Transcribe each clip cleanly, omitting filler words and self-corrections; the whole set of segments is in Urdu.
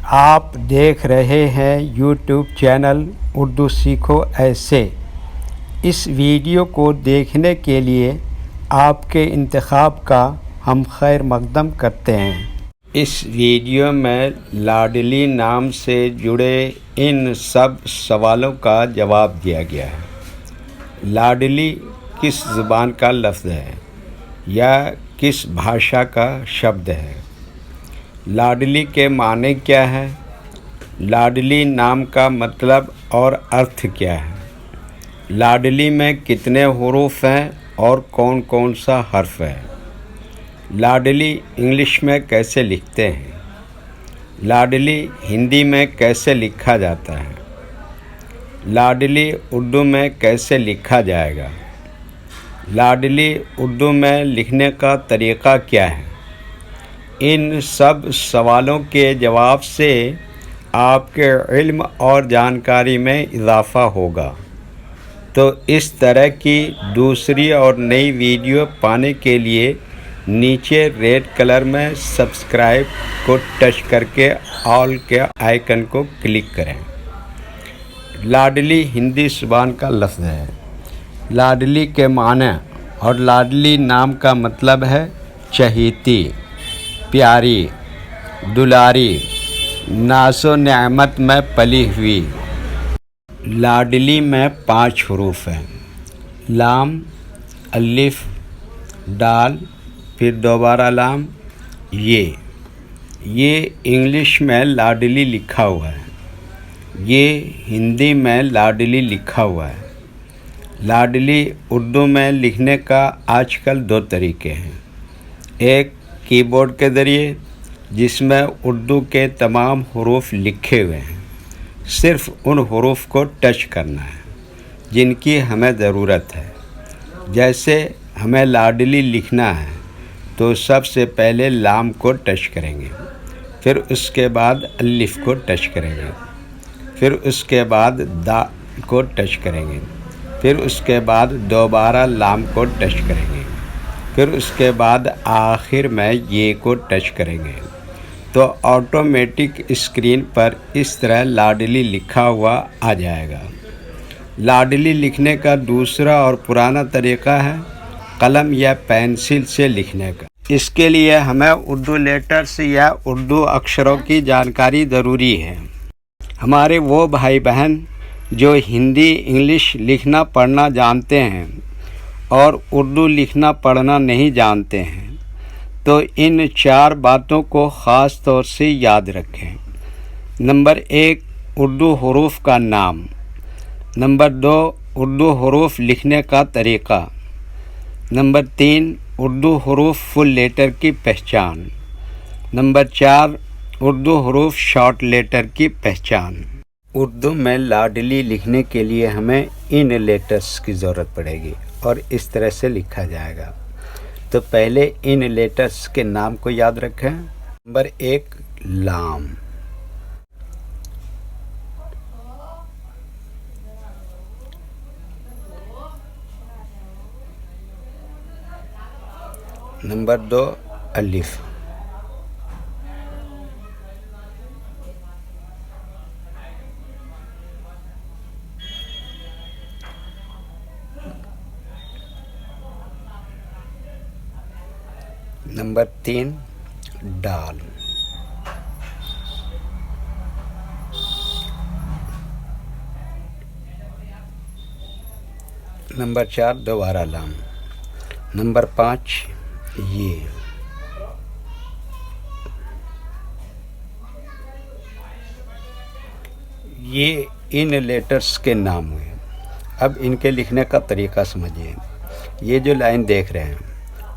آپ دیکھ رہے ہیں یوٹیوب چینل اردو سیکھو ایسے۔ اس ویڈیو کو دیکھنے کے لیے آپ کے انتخاب کا ہم خیر مقدم کرتے ہیں۔ اس ویڈیو میں لاڈلی نام سے جڑے ان سب سوالوں کا جواب دیا گیا ہے۔ لاڈلی کس زبان کا لفظ ہے یا کس بھاشا کا شبد ہے؟ لاڈلی کے معنی کیا ہے؟ لاڈلی نام کا مطلب اور ارتھ کیا ہے؟ لاڈلی میں کتنے حروف ہیں اور کون کون سا حرف ہے؟ لاڈلی انگلش میں کیسے لکھتے ہیں؟ لاڈلی ہندی میں کیسے لکھا جاتا ہے؟ لاڈلی اردو میں کیسے لکھا جائے گا؟ لاڈلی اردو میں لکھنے کا طریقہ کیا ہے؟ ان سب سوالوں کے جواب سے آپ کے علم اور جانکاری میں اضافہ ہوگا۔ تو اس طرح کی دوسری اور نئی ویڈیو پانے کے لیے نیچے ریڈ کلر میں سبسکرائب کو ٹچ کر کے آل کے آئیکن کو کلک کریں۔ لاڈلی ہندی زبان کا لفظ ہے۔ لاڈلی کے معنی اور لاڈلی نام کا مطلب ہے چہیتی، پیاری، دلاری، ناز و نعمت میں پلی ہوئی۔ لاڈلی میں 5 حروف ہیں: لام، الف، دال، پھر دوبارہ لام، یہ انگلش میں لاڈلی لکھا ہوا ہے، یہ ہندی میں لاڈلی لکھا ہوا ہے۔ لاڈلی اردو میں لکھنے کا آج کل 2 طریقے ہیں، ایک کی بورڈ کے ذریعے جس میں اردو کے تمام حروف لکھے ہوئے ہیں، صرف ان حروف کو ٹچ کرنا ہے جن کی ہمیں ضرورت ہے۔ جیسے ہمیں لاڈلی لکھنا ہے تو سب سے پہلے لام کو ٹچ کریں گے، پھر اس کے بعد الف کو ٹچ کریں گے، پھر اس کے بعد دا کو ٹچ کریں گے، پھر اس کے بعد دوبارہ لام کو ٹچ کریں گے، پھر اس کے بعد آخر میں یہ کو ٹچ کریں گے تو آٹومیٹک اسکرین پر اس طرح لاڈلی لکھا ہوا آ جائے گا۔ لاڈلی لکھنے کا دوسرا اور پرانا طریقہ ہے قلم یا پینسل سے لکھنے کا۔ اس کے لیے ہمیں اردو لیٹرز یا اردو اکشروں کی جانکاری ضروری ہے۔ ہمارے وہ بھائی بہن جو ہندی انگلش لکھنا پڑھنا جانتے ہیں اور اردو لکھنا پڑھنا نہیں جانتے ہیں تو ان 4 باتوں کو خاص طور سے یاد رکھیں۔ نمبر 1، اردو حروف کا نام۔ نمبر 2، اردو حروف لکھنے کا طریقہ۔ نمبر 3، اردو حروف فل لیٹر کی پہچان۔ نمبر 4، اردو حروف شارٹ لیٹر کی پہچان۔ اردو میں لاڈلی لکھنے کے لیے ہمیں ان لیٹرز کی ضرورت پڑے گی اور اس طرح سے لکھا جائے گا۔ تو پہلے ان لیٹرز کے نام کو یاد رکھیں۔ نمبر 1، لام۔ نمبر 2، الف۔ نمبر 3، ڈال۔ نمبر 4، دوبارہ لام۔ نمبر 5، یہ۔ ان لیٹرز کے نام ہوئے۔ اب ان کے لکھنے کا طریقہ سمجھیے۔ یہ جو لائن دیکھ رہے ہیں،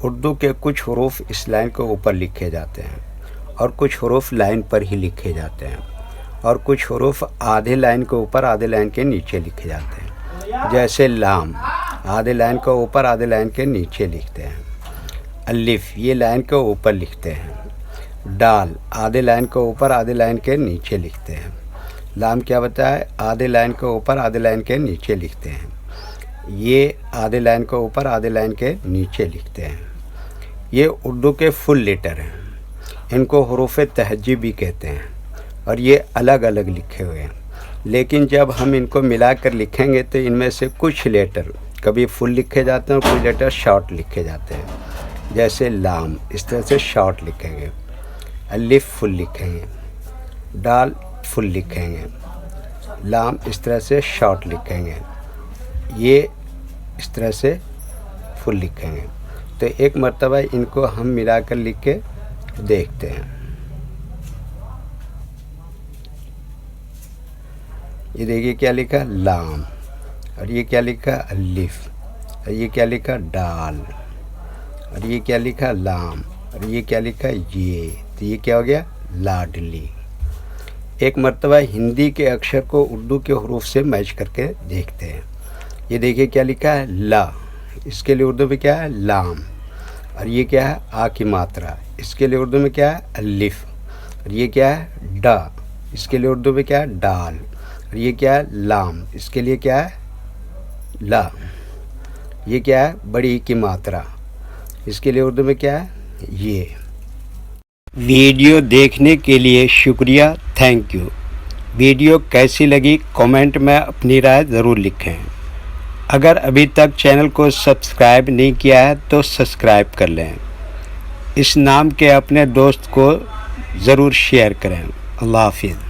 اردو کے کچھ حروف اس لائن کے اوپر لکھے جاتے ہیں اور کچھ حروف لائن پر ہی لکھے جاتے ہیں اور کچھ حروف آدھے لائن کے اوپر آدھے لائن کے نیچے لکھے جاتے ہیں۔ جیسے لام آدھے لائن کے اوپر آدھے لائن کے نیچے لکھتے ہیں۔ الف یہ لائن کے اوپر لکھتے ہیں۔ ڈال آدھے لائن کے اوپر آدھے لائن کے نیچے لکھتے ہیں۔ لام کیا بتایا؟ آدھے لائن کے اوپر آدھے لائن کے نیچے لکھتے ہیں۔ یہ آدھے لائن کے اوپر آدھے لائن کے نیچے لکھتے ہیں۔ یہ اردو کے فل لیٹر ہیں، ان کو حروف تہجی بھی کہتے ہیں اور یہ الگ الگ لکھے ہوئے ہیں، لیکن جب ہم ان کو ملا کر لکھیں گے تو ان میں سے کچھ لیٹر کبھی فل لکھے جاتے ہیں اور کچھ لیٹر شارٹ لکھے جاتے ہیں، جیسے لام اس طرح سے شارٹ لکھیں گے، الف فل لکھیں گے، ڈال فل لکھیں گے، لام اس طرح سے شارٹ لکھیں گے، یہ اس طرح سے فل لکھیں گے۔ تو ایک مرتبہ ان کو ہم ملا کر لکھ کے دیکھتے ہیں۔ یہ دیکھیے کیا لکھا لام، اور یہ کیا لکھا الف، اور یہ کیا لکھا ڈال، اور یہ کیا لکھا لام، اور یہ کیا لکھا یہ، تو یہ کیا ہو گیا لاڈلی۔ ایک مرتبہ ہندی کے اکشر کو اردو کے حروف سے میچ کر کے دیکھتے ہیں۔ یہ دیکھیے کیا لکھا ہے لا، اس کے لیے اردو میں کیا ہے لام، اور یہ کیا ہے آ کی ماترا، اس کے لیے اردو میں کیا ہے الف، اور یہ کیا ہے ڈا، اس کے لیے اردو میں کیا ہے ڈال، اور یہ کیا ہے لام، اس کے لیے کیا ہے لا، یہ کیا ہے بڑی کی ماترا، اس کے لیے اردو میں کیا ہے یہ۔ ویڈیو دیکھنے کے لیے شکریہ، تھینک یو۔ ویڈیو کیسی لگی کامنٹ میں اپنی رائے ضرور لکھیں۔ اگر ابھی تک چینل کو سبسکرائب نہیں کیا ہے تو سبسکرائب کر لیں۔ اس نام کے اپنے دوست کو ضرور شیئر کریں۔ اللہ حافظ۔